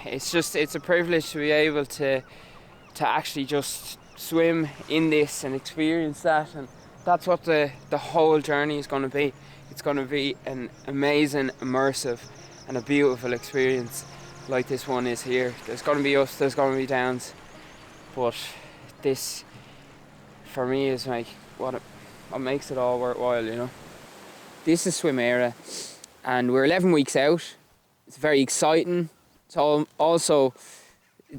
it's a privilege to be able to actually just swim in this and experience that, and that's what the whole journey is going to be. It's going to be an amazing, immersive and a beautiful experience like this one is here. There's going to be ups, there's going to be downs, but this for me is like what makes it all worthwhile, you know. This is Swim Eire and we're 11 weeks out. It's very exciting. It's also,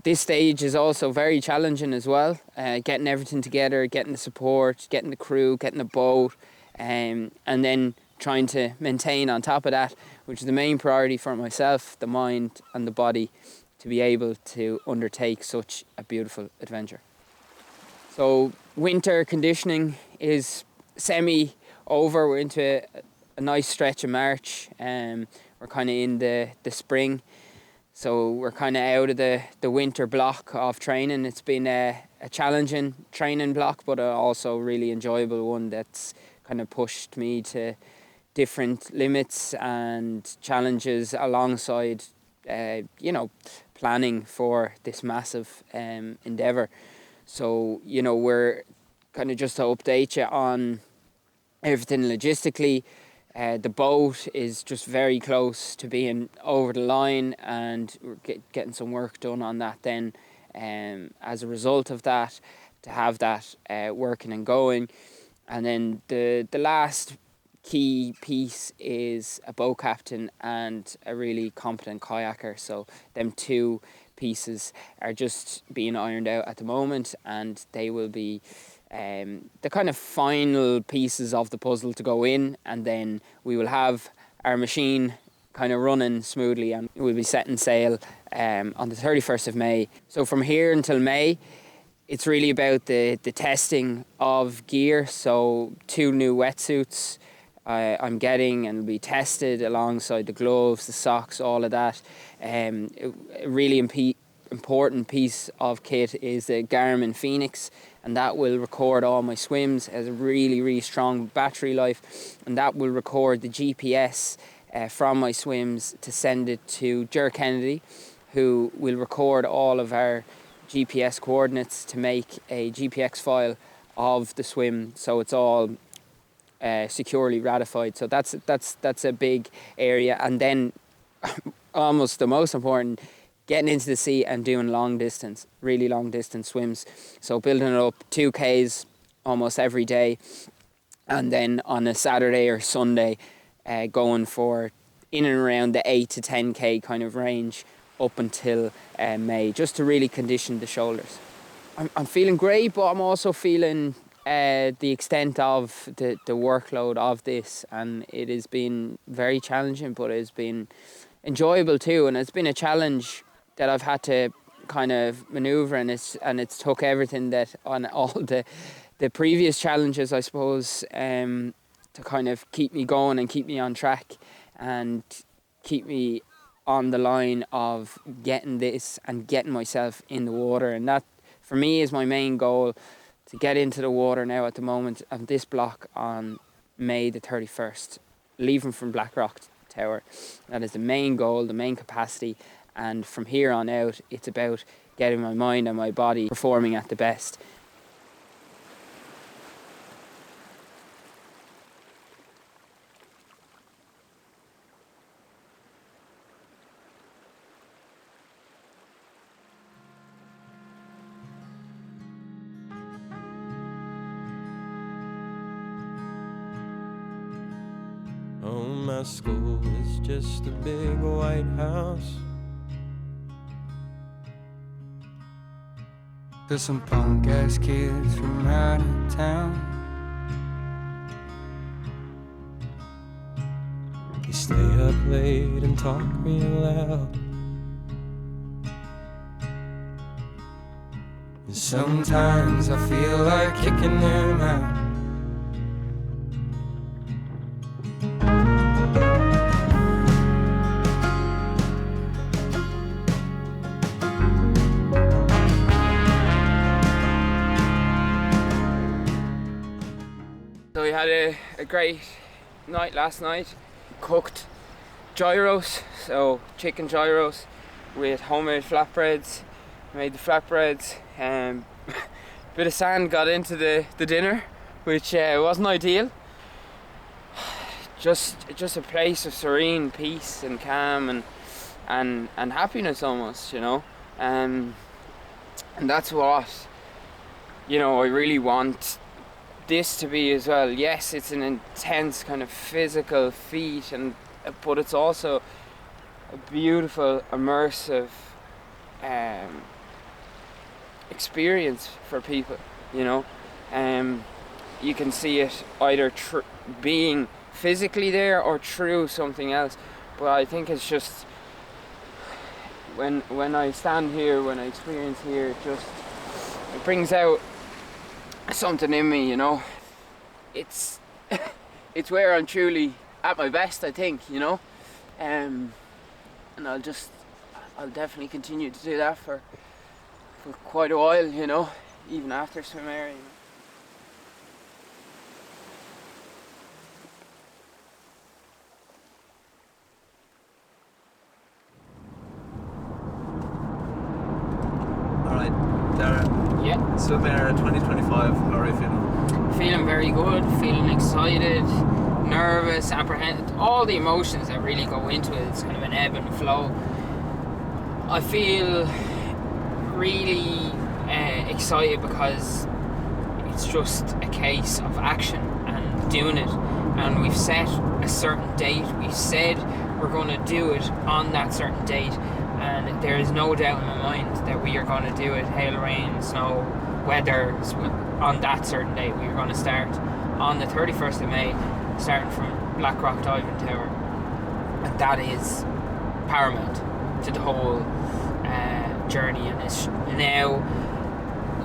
this stage is also very challenging as well. Getting everything together, getting the support, getting the crew, getting the boat, and then trying to maintain on top of that, which is the main priority for myself, the mind and the body, to be able to undertake such a beautiful adventure. So winter conditioning is semi over. We're into a nice stretch of March. We're kind of in the spring. So we're kind of out of the winter block of training. It's been a challenging training block, but also really enjoyable one that's kind of pushed me to different limits and challenges alongside, planning for this massive endeavour. So, we're kind of just to update you on everything logistically. The boat is just very close to being over the line, and we're getting some work done on that then. As a result of that, to have that working and going. And then the last key piece is a boat captain and a really competent kayaker. So them two pieces are just being ironed out at the moment, and they will be the kind of final pieces of the puzzle to go in, and then we will have our machine kind of running smoothly, and we'll be setting sail on the 31st of May. So from here until May, it's really about the testing of gear. So 2 new wetsuits I'm getting and will be tested alongside the gloves, the socks, all of that. A really important piece of kit is the Garmin Phoenix, and that will record all my swims. It has a really, really strong battery life, and that will record the GPS from my swims to send it to Ger Kennedy, who will record all of our GPS coordinates to make a GPX file of the swim, so it's all securely ratified. So that's a big area. And then almost the most important, getting into the sea and doing really long distance swims. So building it up 2Ks almost every day, and then on a Saturday or Sunday going for in and around the 8 to 10K kind of range up until May, just to really condition the shoulders. I'm feeling great, but I'm also feeling the extent of the workload of this, and it has been very challenging, but it's been enjoyable too. And it's been a challenge that I've had to kind of maneuver, and it's took everything that on all the previous challenges, I suppose, to kind of keep me going and keep me on track and keep me on the line of getting this and getting myself in the water. And that for me is my main goal, to get into the water now at the moment of this block on May the 31st, leaving from Blackrock Tower. That is the main goal, the main capacity, and from here on out it's about getting my mind and my body performing at the best. Oh, my school is just a big white house. There's some punk-ass kids from out of town. They stay up late and talk real loud. And sometimes I feel like kicking them out. So we had a great night last night. Cooked gyros, so chicken gyros, with homemade flatbreads. Made the flatbreads. Bit of sand got into the dinner, which wasn't ideal. Just a place of serene peace and calm and happiness almost, you know. And that's what, you know, I really want this to be as well. Yes, it's an intense kind of physical feat, but it's also a beautiful, immersive experience for people, you know. You can see it either being physically there or through something else, but I think it's just when I stand here, when I experience here, it brings out something in me, you know. It's it's where I'm truly at my best, I think, you know. And I'll definitely continue to do that for quite a while, you know, even after swim Eire, you know. Alright, Daragh. Yeah. Swim Eire 2025, how are you feeling? Feeling very good, feeling excited, nervous, apprehended, all the emotions that really go into it. It's kind of an ebb and flow. I feel really excited because it's just a case of action and doing it, and we've set a certain date. We've said we're going to do it on that certain date, and there is no doubt in my mind that we are going to do it, hail, rain, snow, weather, on that certain date. We are going to start on the 31st of May, starting from Blackrock Diving Tower, and that is paramount to the whole journey. And it's now,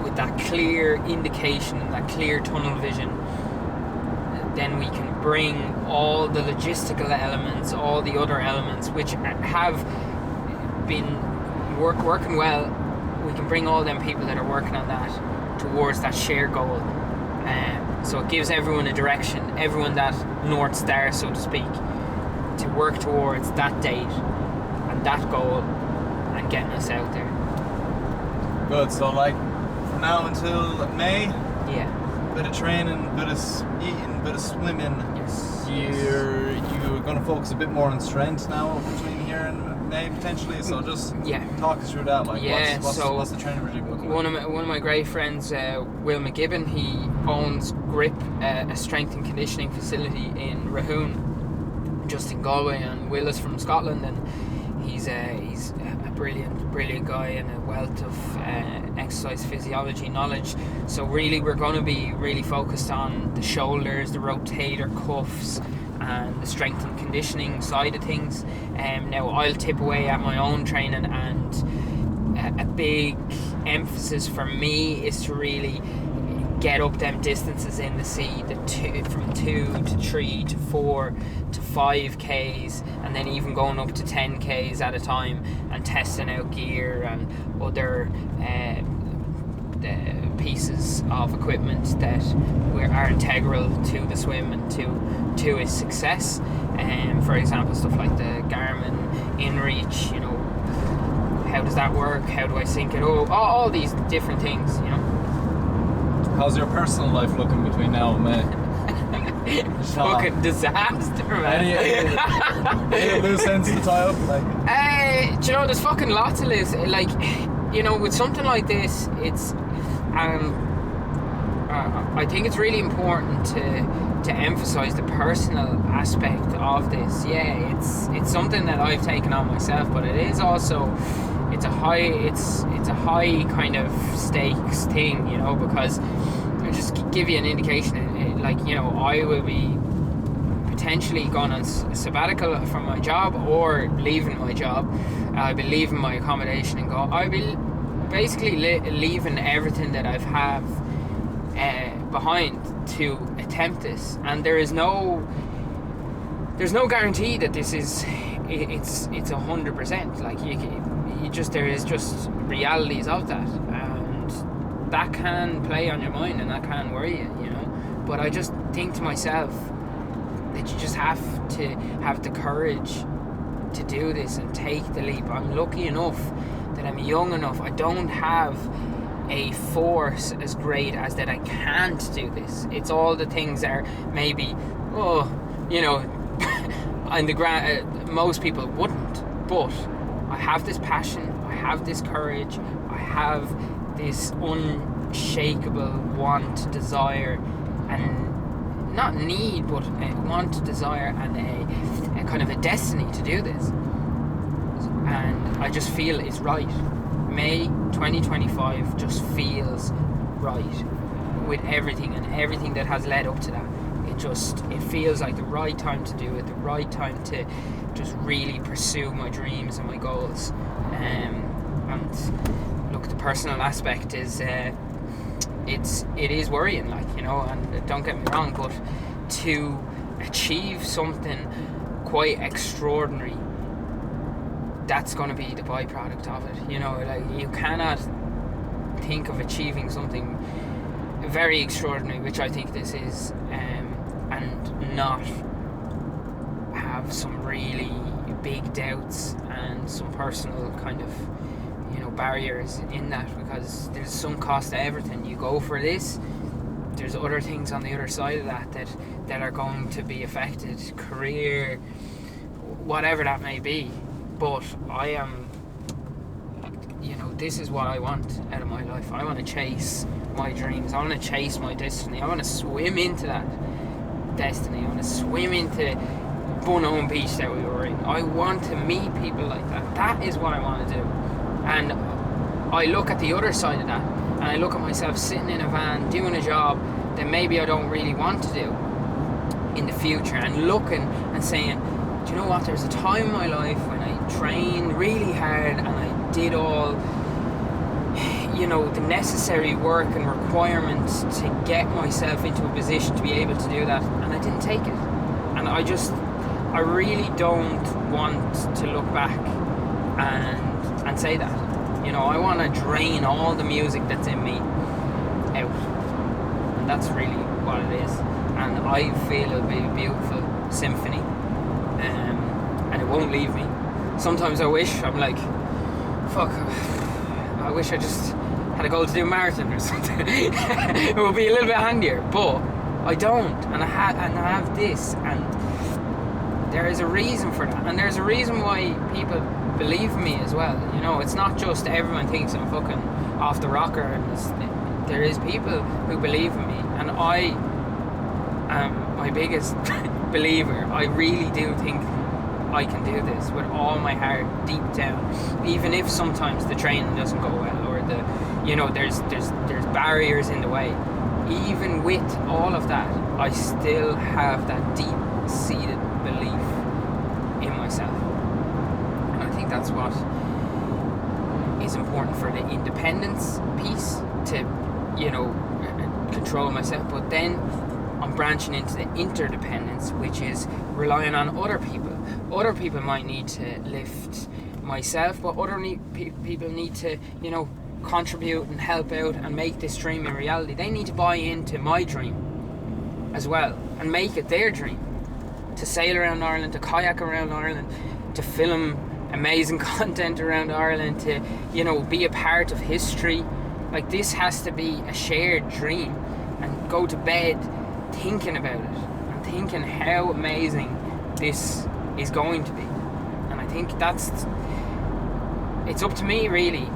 with that clear indication and that clear tunnel vision, then we can bring all the logistical elements, all the other elements which have been working well. We can bring all them people that are working on that towards that shared goal. So it gives everyone a direction, everyone that North Star, so to speak, to work towards that date and that goal and getting us out there. Good, so like from now until May, Yeah. bit of training, bit of eating, bit of swimming. Yes. You're going to focus a bit more on strength now between here and May potentially, so just Yeah. talk us through that. Like, Yeah, what's the training regime looking like? One of my great friends, Will McGibbon, he owns Grip, a strength and conditioning facility in Rahoon, just in Galway, and Will is from Scotland, and he's a brilliant guy and a wealth of exercise physiology knowledge. So really we're going to be really focused on the shoulders, the rotator cuffs, and the strength and conditioning side of things. Now I'll tip away at my own training, and a big emphasis for me is to really get up them distances in the sea, from 2 to 3 to 4 to 5Ks, and then even going up to 10Ks at a time, and testing out gear and other pieces of equipment that are integral to the swim and to its success. For example, stuff like the Garmin InReach, you know, how does that work? How do I sync it up? All these different things, you know. How's your personal life looking between now and May? Fucking disaster, man. Any loose ends to tie up? Like, do you know, there's fucking lots of this. Like, you know, with something like this, it's I think it's really important to emphasize the personal aspect of this. Yeah, it's something that I've taken on myself, but it is also it's a high kind of stakes thing, you know, because I'll just give you an indication. Like, you know, I will be potentially going on sabbatical from my job or leaving my job. I'll be leaving my accommodation and I'll be basically leaving everything that I've behind to attempt this, and there's no guarantee that this is it's 100%. Like there is just realities of that, and that can play on your mind and that can worry you know. But I just think to myself that you just have to have the courage to do this and take the leap. I'm lucky enough that I'm young enough. I don't have a force as great as that I can't do this. It's all the things that are maybe, and most people wouldn't. But I have this passion, I have this courage, I have this unshakable want, desire, and not need, but a want, desire, and a kind of a destiny to do this. And I just feel it's right. May 2025 just feels right with everything and everything that has led up to that. It feels like the right time to do it, the right time to just really pursue my dreams and my goals. And look, the personal aspect is it is worrying, and don't get me wrong, but to achieve something quite extraordinary, that's going to be the byproduct of it. You cannot think of achieving something very extraordinary, which I think this is, and not have some really big doubts and some personal kind of barriers in that, because there's some cost to everything. You go for this, there's other things on the other side of that are going to be affected, career, whatever that may be. But I am, this is what I want out of my life. I want to chase my dreams. I want to chase my destiny. I want to swim into that destiny. I want to swim into Bunone Beach that we were in. I want to meet people like that. That is what I want to do. And I look at the other side of that, and I look at myself sitting in a van doing a job that maybe I don't really want to do in the future, and looking and saying, do you know what, there's a time in my life when I trained really hard and I did all the necessary work and requirements to get myself into a position to be able to do that, and I didn't take it. And I really don't want to look back and say that. I want to drain all the music that's in me out, and that's really what it is. And I feel it'll be a beautiful symphony, and it won't leave me. Sometimes I wish, I'm like, fuck, I wish I just had a goal to do a marathon or something. It would be a little bit handier, but I don't, and I have this, and there is a reason for that, and there's a reason why people believe me as well. It's not just everyone thinks I'm fucking off the rocker, and there is people who believe in me, and I am my biggest believer. I really do think I can do this with all my heart, deep down, even if sometimes the training doesn't go well, or there's barriers in the way. Even with all of that, I still have that deep-seated belief in myself. And I think that's what is important for the independence piece, to control myself. But then I'm branching into the interdependence, which is relying on other people. Other people might need to lift myself, but other people need to contribute and help out and make this dream a reality. They need to buy into my dream as well and make it their dream, to sail around Ireland, to kayak around Ireland, to film amazing content around Ireland, to be a part of history. Like, this has to be a shared dream, and go to bed thinking about it and thinking how amazing this is going to be. And I think it's up to me, really,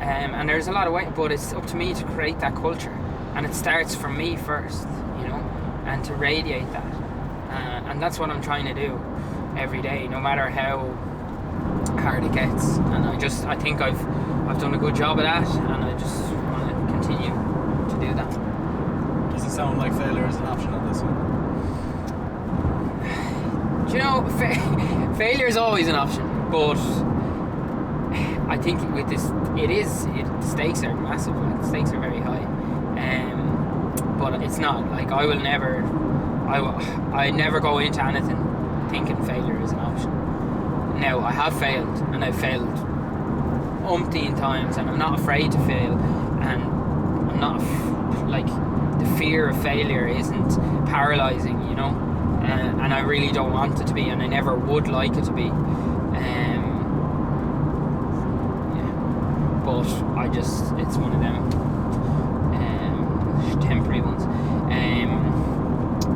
and there's a lot of way, but it's up to me to create that culture, and it starts from me first, and to radiate that, and that's what I'm trying to do every day, no matter how hard it gets. And I think I've done a good job of that, and I just want to continue to do that. Does it sound like failure is an option on this one? Do you know, failure is always an option, but I think with this, the stakes are massive. Like, the stakes are very high, but it's not like I never go into anything thinking failure is an option. Now, I have failed, and I've failed umpteen times, and I'm not afraid to fail, and I'm not the fear of failure isn't paralyzing, and I really don't want it to be, and I never would like it to be. but it's one of them temporary ones.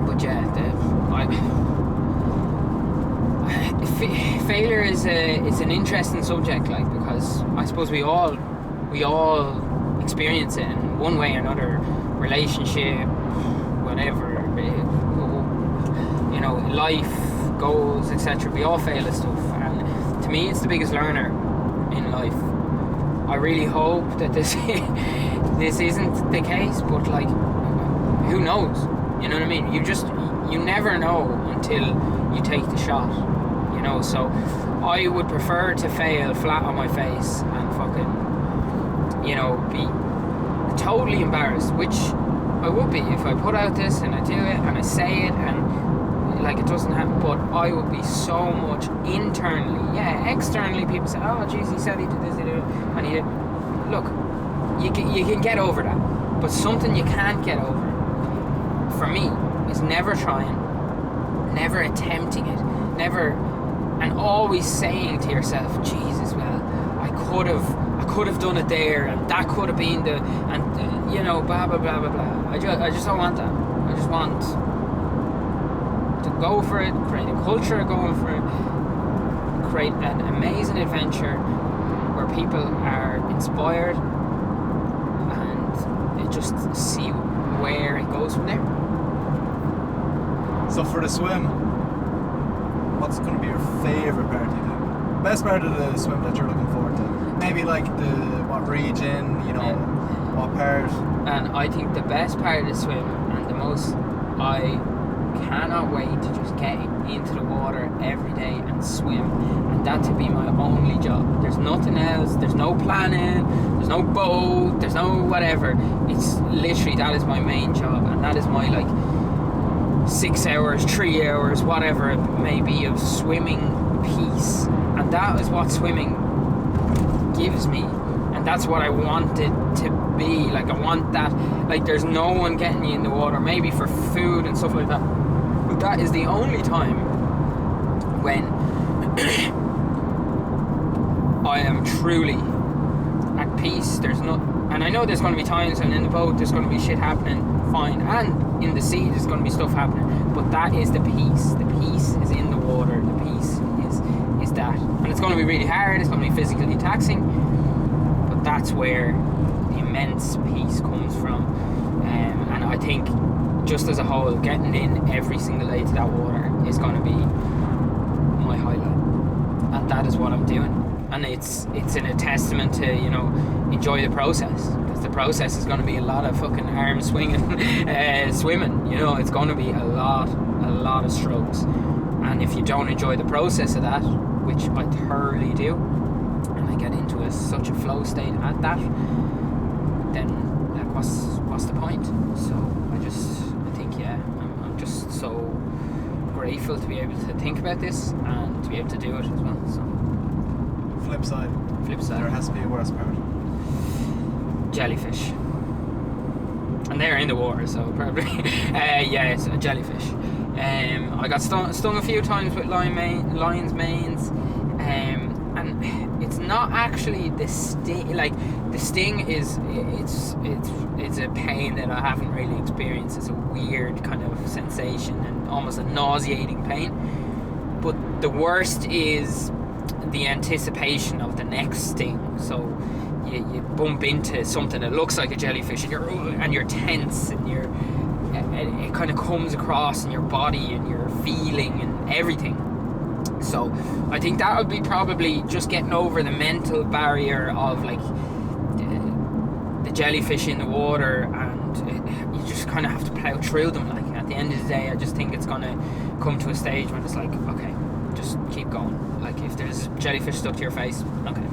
But yeah, failure is it's an interesting subject, like, because I suppose we all experience it in one way or another, relationship, whatever, you know, life, goals, etc. We all fail at stuff, and to me it's the biggest learner in life. I really hope that this isn't the case, but like, who knows? You know what I mean? You never know until you take the shot, you know. So I would prefer to fail flat on my face and fucking, you know, be totally embarrassed, which I would be if I put out this and I do it and I say it and like it doesn't happen. But I would be so much internally. Yeah, externally people say, oh geez, he said he did this, he did it, and he did. Look, you can get over that, but something you can't get over, for me, is never trying, never attempting it, never, and always saying to yourself, Jesus, well, I could have done it there, and that could have been the, and you know, blah blah blah blah blah. I just don't want that. I just want to go for it, create a culture going for it, create an amazing adventure where people are inspired, and just see where it goes from there. So for the swim, what's going to be your favourite part of the best part of the swim that you're looking forward to? Maybe like what region, you know, what part? And I think the best part of the swim, and the most, I cannot wait to just get into the water every day and swim, and that to be my only job. There's nothing else, there's no planning, there's no boat, there's no whatever. It's literally, that is my main job, and that is my like 6 hours, 3 hours, whatever it may be, of swimming peace. And that is what swimming gives me, and that's what I want it to be. Like, I want that, like, there's no one getting you in the water, maybe for food and stuff like that, but that is the only time when I am truly at peace. There's no, and I know there's going to be times when in the boat there's going to be shit happening, fine, and in the sea there's going to be stuff happening, but that is the peace. The peace is in the water. The peace is that, and it's going to be really hard, it's going to be physically taxing, but that's where the immense peace comes from. And I think, just as a whole, getting in every single day to that water is going to be my highlight, and that is what I'm doing. And it's a testament to, you know, enjoy the process, because the process is going to be a lot of fucking arm swinging, swimming, you know. It's going to be a lot of strokes, and if you don't enjoy the process of that, which I thoroughly do, and I get into such a flow state at that, then like, what's the point? So I think, yeah, I'm just so grateful to be able to think about this and to be able to do it as well. So Flip side, there has to be a worse part. Jellyfish, and they're in the water, so probably yeah, it's a jellyfish. I got stung a few times with lion's manes, and it's not actually the sting. Like, the sting is it's a pain that I haven't really experienced. It's a weird kind of sensation and almost a nauseating pain. But the worst is the anticipation of the next sting. So you bump into something that looks like a jellyfish, and you're tense, and it kind of comes across in your body and your feeling and everything. So I think that would be probably just getting over the mental barrier of like the jellyfish in the water, and you just kind of have to plow through them. Like, at the end of the day, I just think it's gonna come to a stage when it's like, okay, just keep going. Like, if there's jellyfish stuck to your face, okay,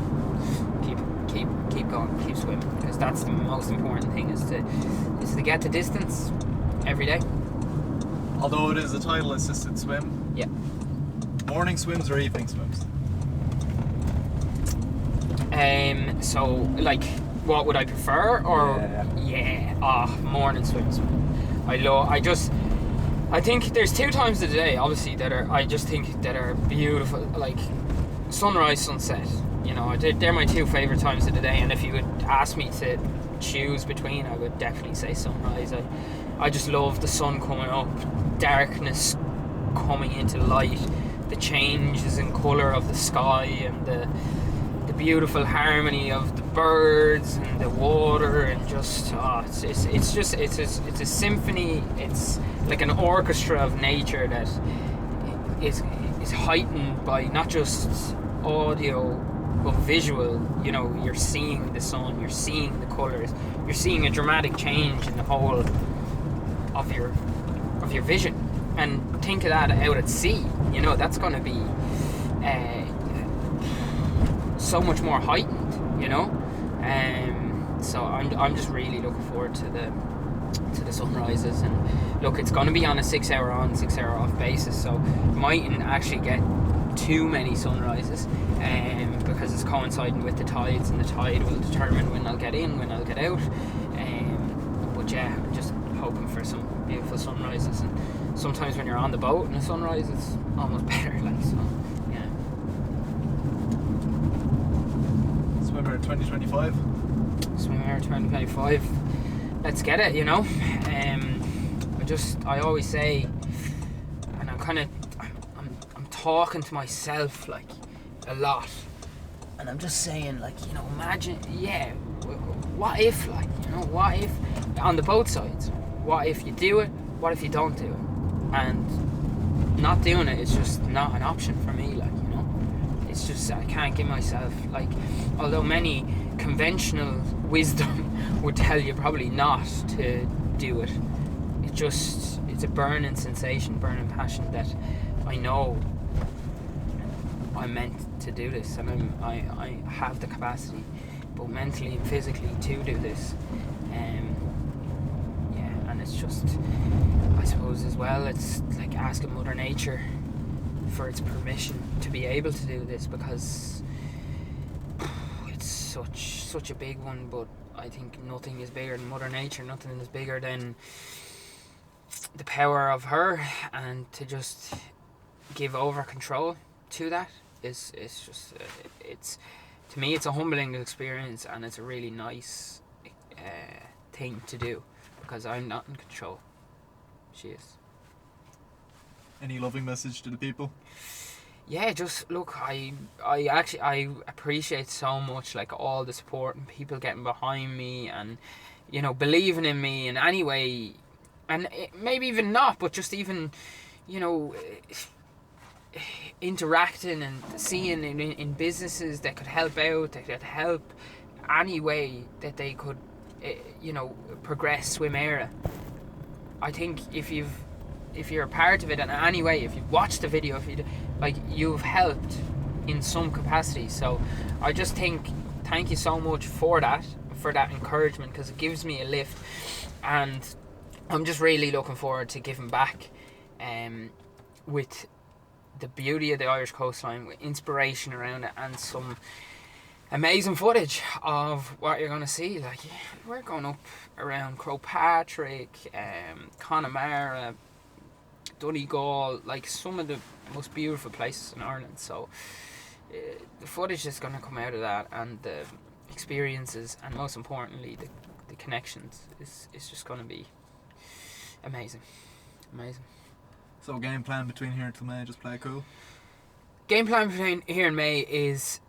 keep going, keep swimming, because that's the most important thing, is to get the distance every day. Although it is a tidal assisted swim. Yeah. Morning swims or evening swims? So like, what would I prefer? Or morning swims. I think there's 2 times of the day, obviously, that are beautiful, like sunrise, sunset. you know, they're my two favourite times of the day, and if you would ask me to choose between, I would definitely say sunrise. I just love the sun coming up, darkness coming into light, the changes in colour of the sky, and the beautiful harmony of the birds and the water, and just it's a symphony. It's like an orchestra of nature that is heightened by not just audio but visual. You know, you're seeing the sun, you're seeing the colours, you're seeing a dramatic change in the whole of your vision. And think of that out at sea, you know, that's going to be so much more heightened, you know. So I'm just really looking forward to the sunrises. And look, it's going to be on a 6 hour on, 6 hour off basis, so mightn't actually get too many sunrises, because it's coinciding with the tides, and the tide will determine when I'll get in, when I'll get out. But yeah, I'm just hoping for some beautiful sunrises. And sometimes when you're on the boat and a sunrise, it's almost better, like, so yeah. Swimmer 2025. Swimmer 2025. Let's get it, you know. I always say, and I'm talking to myself like a lot, and I'm just saying, like, you know, imagine, yeah, what if, like, you know, what if on the both sides, what if you do it, what if you don't do it? And not doing it is just not an option for me, like, you know. It's just, I can't give myself, like, although many conventional wisdom would tell you probably not to do it, it's a burning sensation, burning passion that I know I'm meant to do this, and I have the capacity, both mentally and physically, to do this. Yeah, and it's just, I suppose as well, it's like asking Mother Nature for its permission to be able to do this, because it's such a big one. But I think nothing is bigger than Mother Nature, nothing is bigger than the power of her, and to just give over control to that is just it's, to me, it's a humbling experience, and it's a really nice thing to do, because I'm not in control. She is. Any loving message to the people? Yeah, just look, I appreciate so much, like, all the support and people getting behind me, and, you know, believing in me in any way, and maybe even not, but just even, you know, interacting and seeing in businesses that could help out, that could help any way that they could, you know, progress Swim Eire. I think if you're a part of it in any way, if you've watched the video, you've helped in some capacity. So I just think, thank you so much for that encouragement, because it gives me a lift, and I'm just really looking forward to giving back with the beauty of the Irish coastline, with inspiration around it, and some amazing footage of what you're going to see. Like, we're going up around Crowpatrick, Connemara, Donegal, like some of the most beautiful places in Ireland. So the footage is going to come out of that, and the experiences, and most importantly the connections, is just going to be amazing. So game plan between here until May, just play it cool? Game plan between here and May is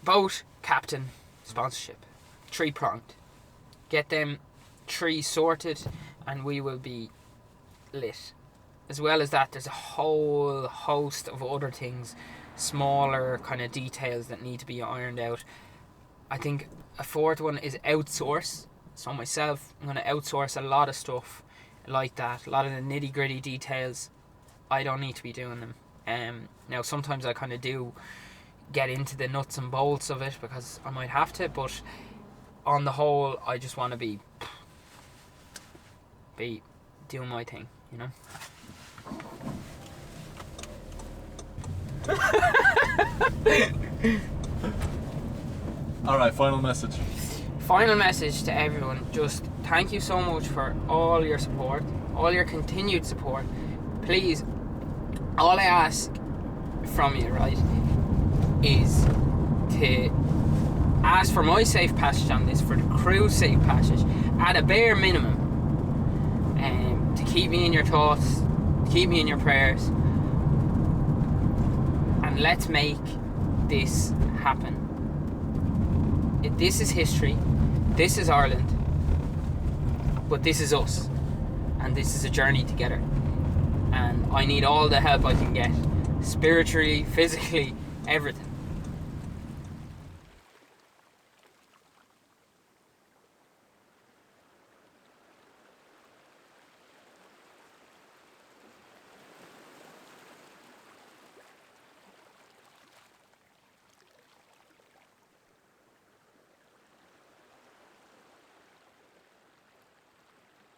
boat, captain, sponsorship, 3-pronged. Get them 3 sorted, and we will be lit. As well as that, there's a whole host of other things, smaller kind of details that need to be ironed out. I think a 4th one is outsource. So myself, I'm going to outsource a lot of stuff like that. A lot of the nitty gritty details, I don't need to be doing them. Now sometimes I kind of do get into the nuts and bolts of it, because I might have to, but on the whole, I just want to be doing my thing, you know. Alright, final message. Final message to everyone, just thank you so much for all your support, all your continued support. Please, all I ask from you, right, is to ask for my safe passage on this, for the crew's safe passage, at a bare minimum, to keep me in your thoughts, to keep me in your prayers, and let's make this happen. This is history, this is Ireland, but this is us, and this is a journey together, and I need all the help I can get, spiritually, physically, everything.